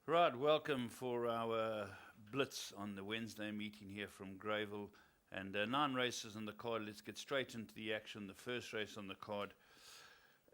Right, welcome for our Blitz on the Wednesday meeting here from Greyville. And 9 races on the card. Let's get straight into the action. The first race on the card.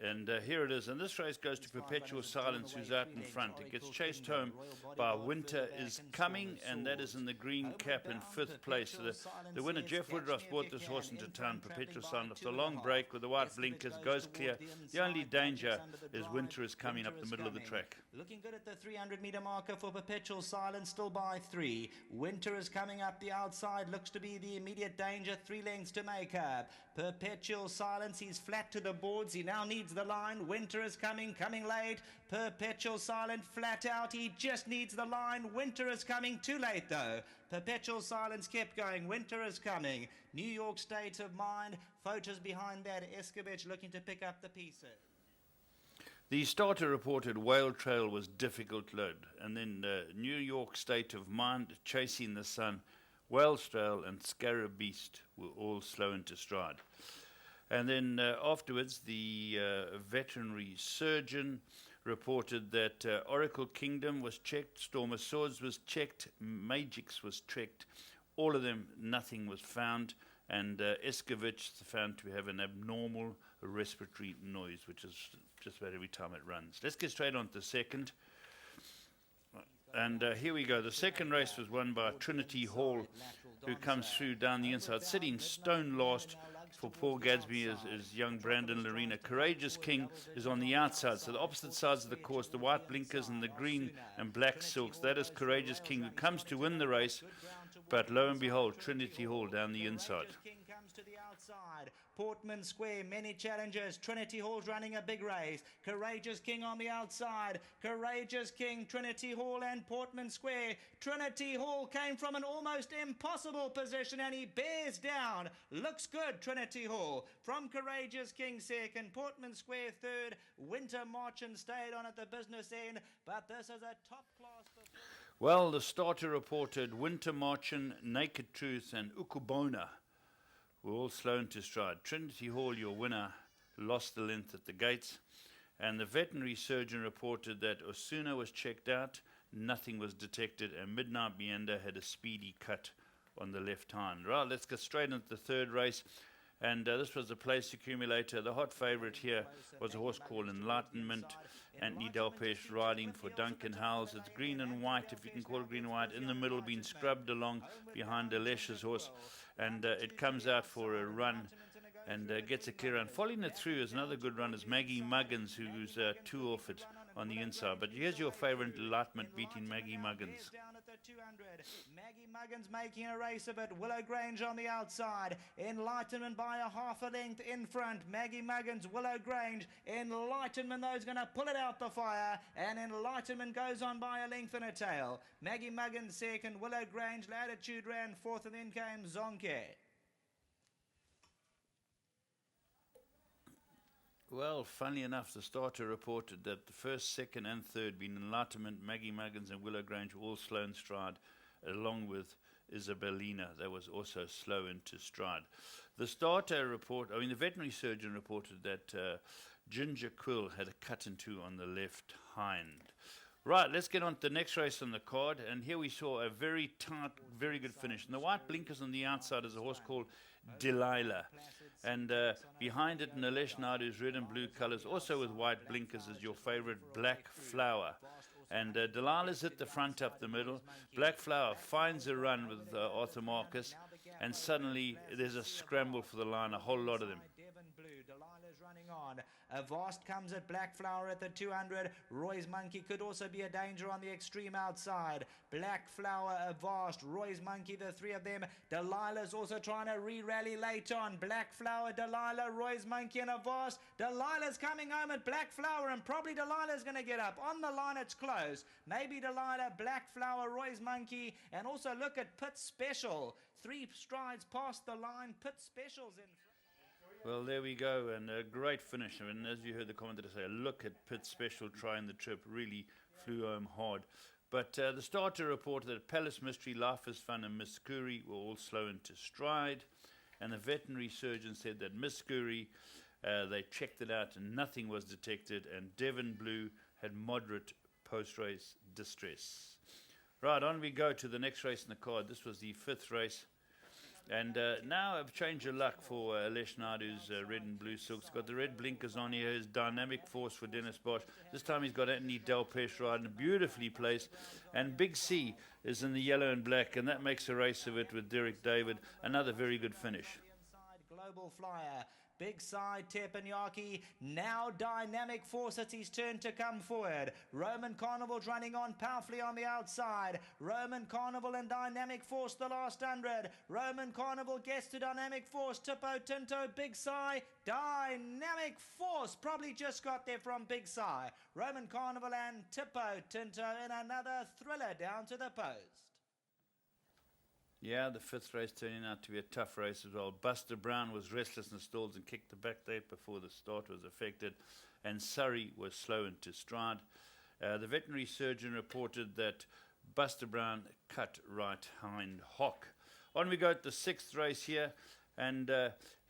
And here it is. And this race goes to Perpetual Silence, who's out in front. It gets chased home by Winter is Coming, and that is in the green cap in 5th place. So the winner, Jeff Woodruff, brought this horse into town. Perpetual Silence, after a long break with the white blinkers, goes clear. The only danger is Winter is Coming up the middle of the track. Looking good at the 300-meter marker for Perpetual Silence, still by 3. Winter is coming up the outside, looks to be the immediate danger, 3 lengths to make up. Perpetual Silence, he's flat to the boards, he now needs the line. Winter is coming late. Perpetual Silence flat out, he just needs the line. Winter is coming, too late though. Perpetual Silence kept going. Winter is coming. New York State of Mind, photos behind that. Escovich looking to pick up the pieces. The starter reported Whale Trail was difficult load, and then New York State of Mind, Chasing the Sun, Whale Trail and Scarab Beast were all slow into stride. And then afterwards, the veterinary surgeon reported that Oracle Kingdom was checked, Storm of Swords was checked, Magix was checked. All of them, nothing was found. And Escovich found to have an abnormal respiratory noise, which is just about every time it runs. Let's get straight on to the second. And here we go. The second race was won by Trinity Hall, who comes through down the inside, sitting stone last for Paul Gadsby as young Brandon Lorena. Courageous King is on the outside, so the opposite sides of the course, the white blinkers and the green and black silks. That is Courageous King, who comes to win the race, but lo and behold, Trinity Hall down the inside. King comes to the outside. Portman Square, many challengers. Trinity Hall's running a big race. Courageous King on the outside. Courageous King, Trinity Hall and Portman Square. Trinity Hall came from an almost impossible position and he bears down. Looks good, Trinity Hall. From Courageous King second, Portman Square third. Winter Marchand stayed on at the business end, but this is a top class. Well, the starter reported Winter Marchand, Naked Truth and Ukubona were all slow into stride. Trinity Hall, your winner, lost the length at the gates. And the veterinary surgeon reported that Osuna was checked out, nothing was detected, and Midnight Meander had a speedy cut on the left hind. Right, let's get straight into the third race. And this was the place accumulator. The hot favourite here was a horse called Enlightenment. Anthony Delpeche riding for Duncan Howells. It's green and white, if you can call it green and white, in the middle, being scrubbed along behind Alesha's horse. And it comes out for a run and gets a clear run. Following it through is another good run is Maggie Muggins, who's 2 off it on the inside. But here's your favourite, Enlightenment, beating Maggie Muggins. Down at the 200. Maggie Muggins making a race of it. Willow Grange on the outside. Enlightenment by a half a length in front. Maggie Muggins, Willow Grange. Enlightenment, though, is going to pull it out the fire. And Enlightenment goes on by a length and a tail. Maggie Muggins second. Willow Grange, Latitude ran fourth, and then came Zonke. Well, funny enough, the starter reported that the first, second and third, being Enlightenment, Maggie Muggins and Willow Grange, were all slow in stride, along with Isabellina. That was also slow into stride. The the veterinary surgeon reported that Ginger Quill had a cut in 2 on the left hind. Right, let's get on to the next race on the card. And here we saw a very tight, very good finish. And the white blinkers on the outside is a horse called Delilah. And behind it, Nilesh Naidu's red and blue colors, also with white blinkers, is your favorite Black Flower. And Delilah's at the front up the middle. Black Flower finds a run with Arthur Marcus. And suddenly there's a scramble for the line, a whole lot of them. Devon Blue, Delilah's running on. Avast comes at Black Flower at the 200. Roy's Monkey could also be a danger on the extreme outside. Black Flower, Avast, Roy's Monkey, the 3 of them. Delilah's also trying to re-rally late on. Black Flower, Delilah, Roy's Monkey and Avast. Delilah's coming home at Black Flower, and probably Delilah's going to get up. On the line it's close. Maybe Delilah, Black Flower, Roy's Monkey, and also look at Pitt Special. 3 strides past the line. Pitt Special's in front. Well, there we go, and a great finish. And as you heard the commentator say, look at Pitt Special trying the trip, really flew home hard. But the starter reported that Palace Mystery, Life is Fun and Miss Scurry were all slow into stride. And the veterinary surgeon said that Miss Scurry, they checked it out and nothing was detected. And Devon Blue had moderate post-race distress. Right, on we go to the next race in the card. This was the 5th race. And now a change of luck for Les Nadu's red and blue silks. Got the red blinkers on here. His dynamic force for Dennis Bosch. This time he's got Anthony Delpeche riding beautifully placed. And Big C is in the yellow and black, and that makes a race of it with Derek David. Another very good finish. Global Flyer. Big side, Teppanyaki. Now Dynamic Force, it's his turn to come forward. Roman Carnival's running on powerfully on the outside. Roman Carnival and Dynamic Force the last 100. Roman Carnival gets to Dynamic Force. Tipo Tinto, Big Sai. Dynamic Force probably just got there from Big Sai. Roman Carnival and Tipo Tinto in another thriller down to the post. Yeah, the 5th race turning out to be a tough race as well. Buster Brown was restless in the stalls and kicked the back tape before the start was affected, and Surrey was slow into stride. The veterinary surgeon reported that Buster Brown cut right hind hock. On we go to the 6th race here, and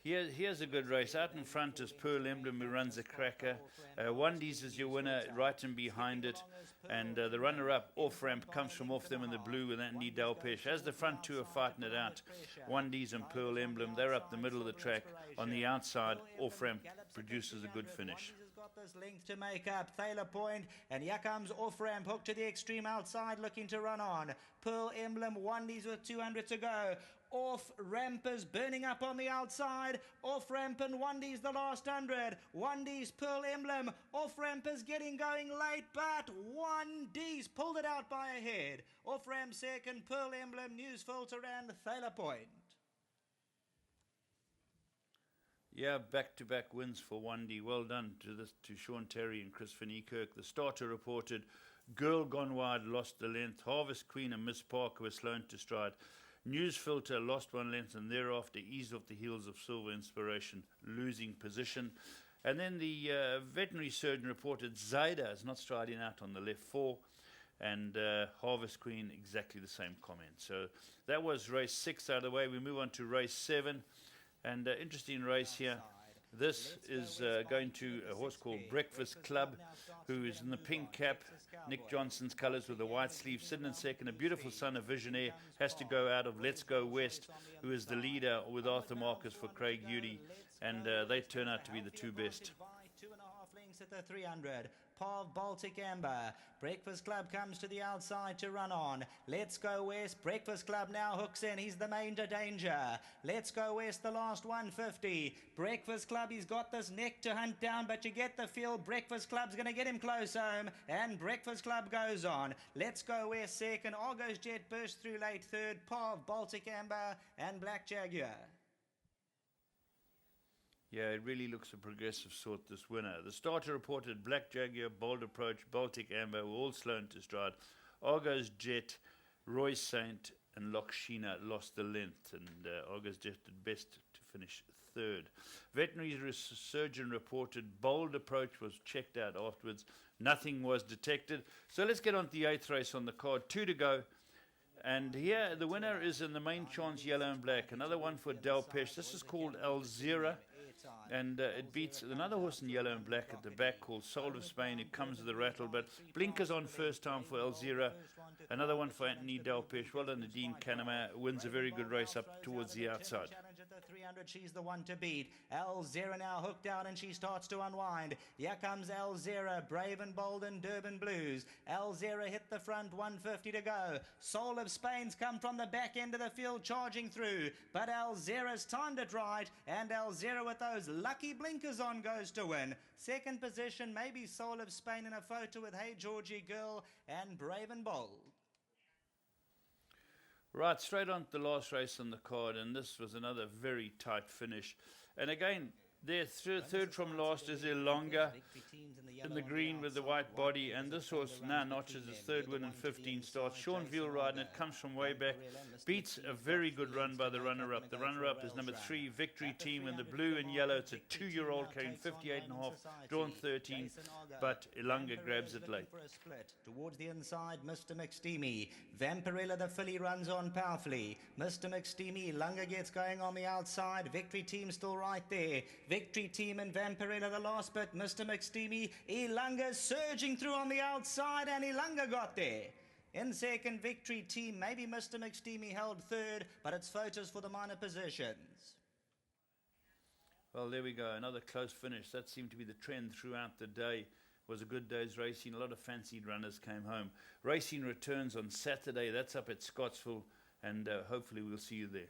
here's a good race. Out in front is Pearl Emblem, who runs a cracker. Wandies is your winner, right in behind it. And the runner-up off-ramp comes from off them in the blue with Anthony Delpeche. As the front two are fighting it out, Wandies and Pearl Emblem, they're up the middle of the track. On the outside, off-ramp produces a good finish. This length to make up Thaler Point, and here comes off ramp, hook to the extreme outside, looking to run on. Pearl Emblem, Wandies with 200 to go. Off rampers burning up on the outside. Off ramp and Wandies the last 100. Wandies, Pearl Emblem. Off rampers getting going late, but Wandies pulled it out by a head. Off ramp second, Pearl Emblem, News Filter and Thaler Point. Yeah, back-to-back wins for Wandie. Well done to Sean Terry and Chris Finney-Kirk. The starter reported Girl Gone Wide lost the length. Harvest Queen and Miss Parker were slow to stride. News Filter lost 1 length and thereafter eased off the heels of Silver Inspiration, losing position. And then the veterinary surgeon reported Zaida is not striding out on the left 4, and Harvest Queen exactly the same comment. So that was race 6 out of the way. We move on to race 7. And interesting race here. This is going to a horse called Breakfast Club, who is in the pink cap, Nick Johnson's colours with the white sleeve. Sitting in second, a beautiful son of Visionaire has to go out of Let's Go West, who is the leader with Arthur Marcus for Craig Hudi. And they turn out to be the 2 best. 2.5 lengths at the 300. Pav Baltic Amber. Breakfast Club comes to the outside to run on. Let's Go West. Breakfast Club now hooks in. He's the main danger. Let's Go West, the last 150. Breakfast Club, he's got this neck to hunt down, but you get the feel Breakfast Club's going to get him close home. And Breakfast Club goes on. Let's Go West second. Argos Jet burst through late third. Pav Baltic Amber and Black Jaguar. Yeah, it really looks a progressive sort, this winner. The starter reported Black Jaguar, Bold Approach, Baltic Amber were all slow to stride. Argos Jet, Roy Saint and Lokshina lost the length, and Argos Jet did best to finish 3rd. Veterinary surgeon reported Bold Approach was checked out afterwards. Nothing was detected. So let's get on to the 8th race on the card. 2 to go. And here the winner is in the main chance yellow and black. Another one for Delpeche. This is called Alzira. And it beats another horse in yellow and black at the back called Soul of Spain, who comes with a rattle. But blinkers on first time for Alzira. Another one for Anthony Delpeche. Well done, Nadine Kanema. Wins a very good race up towards the outside. 300, she's the one to beat. Alzira now hooked out and she starts to unwind. Here comes Alzira, Brave and Bold and Durban Blues. Alzira hit the front, 150 to go. Soul of Spain's come from the back end of the field charging through, but Alzira's timed it right, and Alzira with those lucky blinkers on goes to win. Second position, maybe Soul of Spain in a photo with Hey Georgie Girl and Brave and Bold. Right, straight on to the last race on the card, and this was another very tight finish. And again, their third from last is Ilonga in the green with the white body, and this horse now notches his 3rd win in 15 starts. Sean Veal riding it, comes from way back, beats a very good run by the runner-up. The runner-up is number 3, Victory Team in the blue and yellow. It's a 2-year-old carrying 58.5, drawn 13, but Ilonga grabs it late. Towards the inside, Mr. McSteamy. Vampirella, the filly, runs on powerfully. Mr. McSteamy, Ilonga gets going on the outside. Victory Team still right there. Victory Team and Vampirella the last bit. Mr. McSteamy, Ilunga surging through on the outside, and Ilunga got there. In second, Victory Team, maybe Mr. McSteamy held third, but it's photos for the minor positions. Well, there we go, another close finish. That seemed to be the trend throughout the day. It was a good day's racing. A lot of fancied runners came home. Racing returns on Saturday. That's up at Scottsville, and hopefully we'll see you there.